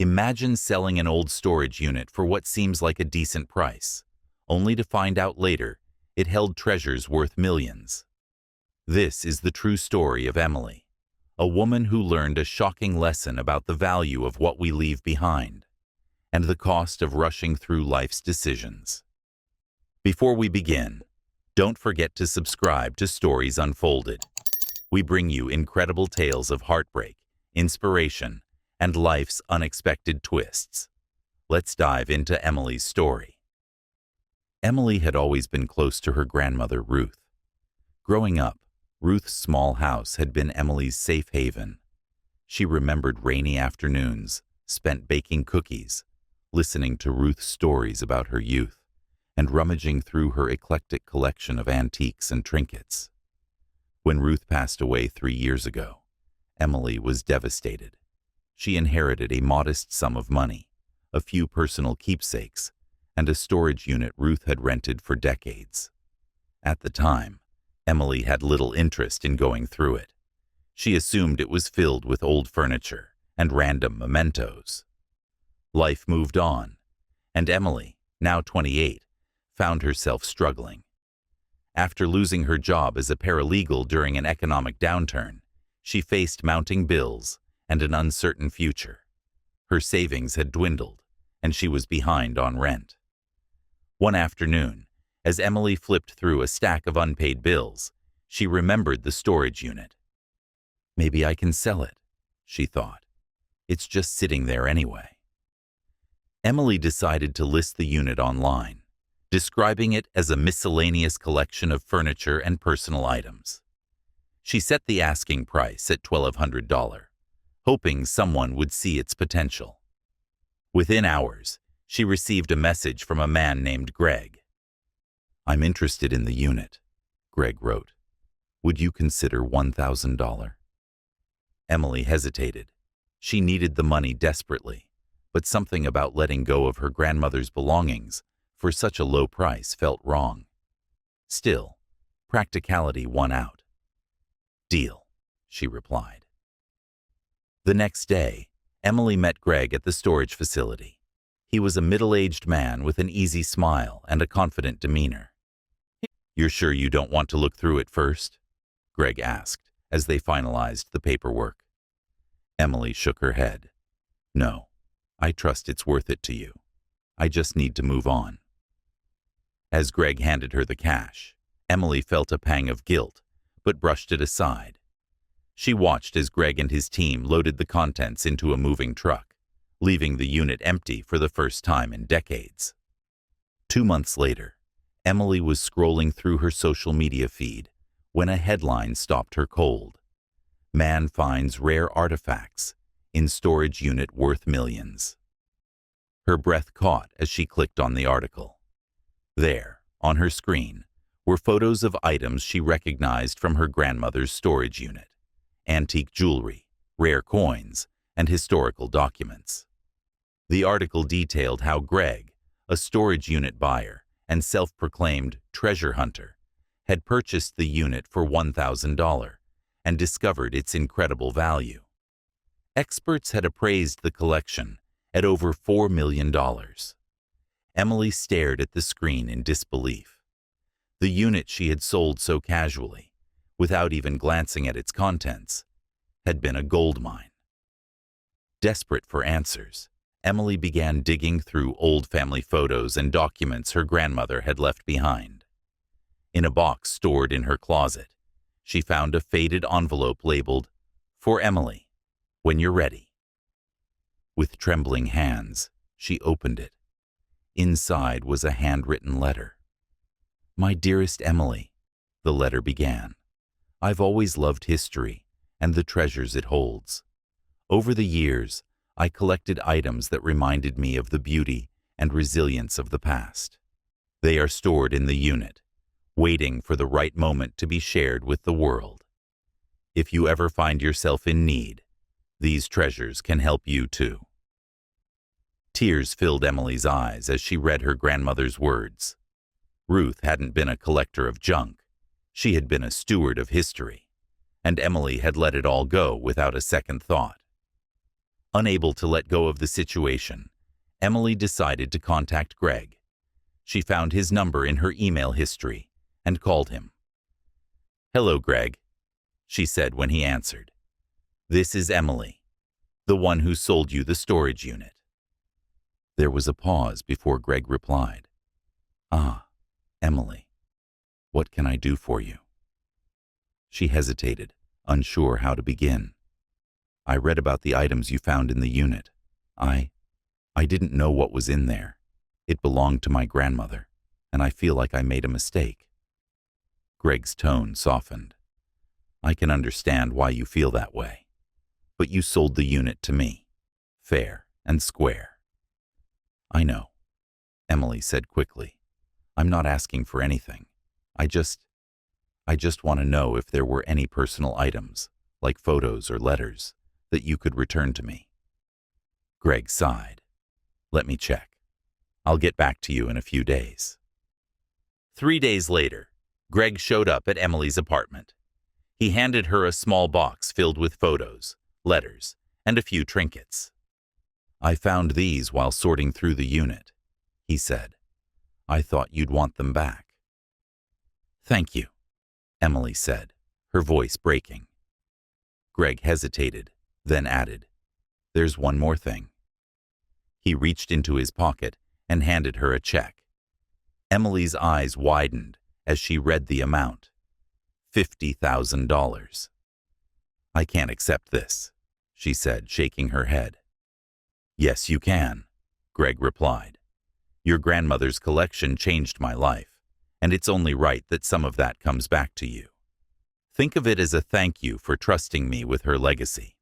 Imagine selling an old storage unit for what seems like a decent price, only to find out later it held treasures worth millions. This is the true story of Emily, a woman who learned a shocking lesson about the value of what we leave behind and the cost of rushing through life's decisions. Before we begin, don't forget to subscribe to Stories Unfolded. We bring you incredible tales of heartbreak, inspiration, and life's unexpected twists. Let's dive into Emily's story. Emily had always been close to her grandmother, Ruth. Growing up, Ruth's small house had been Emily's safe haven. She remembered rainy afternoons spent baking cookies, listening to Ruth's stories about her youth, and rummaging through her eclectic collection of antiques and trinkets. When Ruth passed away 3 years ago, Emily was devastated. She inherited a modest sum of money, a few personal keepsakes, and a storage unit Ruth had rented for decades. At the time, Emily had little interest in going through it. She assumed it was filled with old furniture and random mementos. Life moved on, and Emily, now 28, found herself struggling. After losing her job as a paralegal during an economic downturn, she faced mounting bills and an uncertain future. Her savings had dwindled, and she was behind on rent. One afternoon, as Emily flipped through a stack of unpaid bills, she remembered the storage unit. Maybe I can sell it, she thought. It's just sitting there anyway. Emily decided to list the unit online, describing it as a miscellaneous collection of furniture and personal items. She set the asking price at $1,200, hoping someone would see its potential. Within hours, she received a message from a man named Greg. "I'm interested in the unit," Greg wrote. "Would you consider $1,000? Emily hesitated. She needed the money desperately, but something about letting go of her grandmother's belongings for such a low price felt wrong. Still, practicality won out. "Deal," she replied. The next day, Emily met Greg at the storage facility. He was a middle-aged man with an easy smile and a confident demeanor. "You're sure you don't want to look through it first?" Greg asked as they finalized the paperwork. Emily shook her head. "No, I trust it's worth it to you. I just need to move on." As Greg handed her the cash, Emily felt a pang of guilt, but brushed it aside. She watched as Greg and his team loaded the contents into a moving truck, leaving the unit empty for the first time in decades. 2 months later, Emily was scrolling through her social media feed when a headline stopped her cold. "Man finds rare artifacts in storage unit worth millions." Her breath caught as she clicked on the article. There, on her screen, were photos of items she recognized from her grandmother's storage unit: antique jewelry, rare coins, and historical documents. The article detailed how Greg, a storage unit buyer and self-proclaimed treasure hunter, had purchased the unit for $1,000 and discovered its incredible value. Experts had appraised the collection at over $4 million. Emily stared at the screen in disbelief. The unit she had sold so casually, without even glancing at its contents, had been a gold mine. Desperate for answers, Emily began digging through old family photos and documents her grandmother had left behind. In a box stored in her closet, she found a faded envelope labeled, "For Emily, when you're ready." With trembling hands, she opened it. Inside was a handwritten letter. "My dearest Emily," the letter began, "I've always loved history and the treasures it holds. Over the years, I collected items that reminded me of the beauty and resilience of the past. They are stored in the unit, waiting for the right moment to be shared with the world. If you ever find yourself in need, these treasures can help you too." Tears filled Emily's eyes as she read her grandmother's words. Ruth hadn't been a collector of junk. She had been a steward of history, and Emily had let it all go without a second thought. Unable to let go of the situation, Emily decided to contact Greg. She found his number in her email history and called him. "Hello, Greg," she said when he answered. "This is Emily, the one who sold you the storage unit." There was a pause before Greg replied. "Ah, Emily, what can I do for you?" She hesitated, unsure how to begin. "I read about the items you found in the unit. I didn't know what was in there. It belonged to my grandmother, and I feel like I made a mistake." Greg's tone softened. "I can understand why you feel that way, but you sold the unit to me, fair and square." "I know," Emily said quickly. "I'm not asking for anything. I just want to know if there were any personal items, like photos or letters, that you could return to me." Greg sighed. "Let me check. I'll get back to you in a few days." 3 days later, Greg showed up at Emily's apartment. He handed her a small box filled with photos, letters, and a few trinkets. "I found these while sorting through the unit," he said. "I thought you'd want them back." "Thank you," Emily said, her voice breaking. Greg hesitated, then added, "There's one more thing." He reached into his pocket and handed her a check. Emily's eyes widened as she read the amount. $50,000. "I can't accept this," she said, shaking her head. "Yes, you can," Greg replied. "Your grandmother's collection changed my life, and it's only right that some of that comes back to you. Think of it as a thank you for trusting me with her legacy."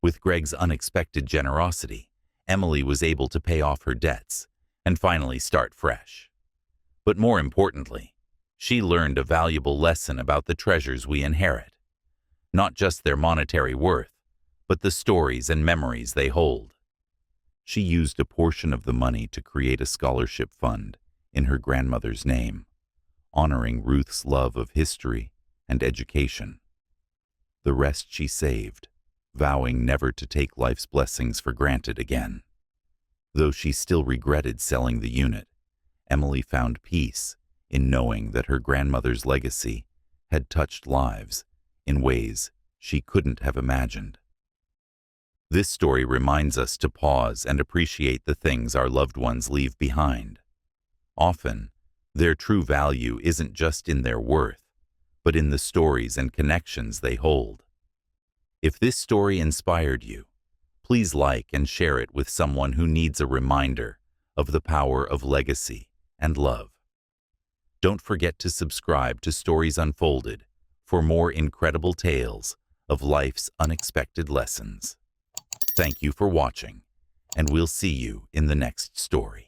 With Greg's unexpected generosity, Emily was able to pay off her debts and finally start fresh. But more importantly, she learned a valuable lesson about the treasures we inherit. Not just their monetary worth, but the stories and memories they hold. She used a portion of the money to create a scholarship fund in her grandmother's name, honoring Ruth's love of history and education. The rest she saved, vowing never to take life's blessings for granted again. Though she still regretted selling the unit, Emily found peace in knowing that her grandmother's legacy had touched lives in ways she couldn't have imagined. This story reminds us to pause and appreciate the things our loved ones leave behind. Often, their true value isn't just in their worth, but in the stories and connections they hold. If this story inspired you, please like and share it with someone who needs a reminder of the power of legacy and love. Don't forget to subscribe to Stories Unfolded for more incredible tales of life's unexpected lessons. Thank you for watching, and we'll see you in the next story.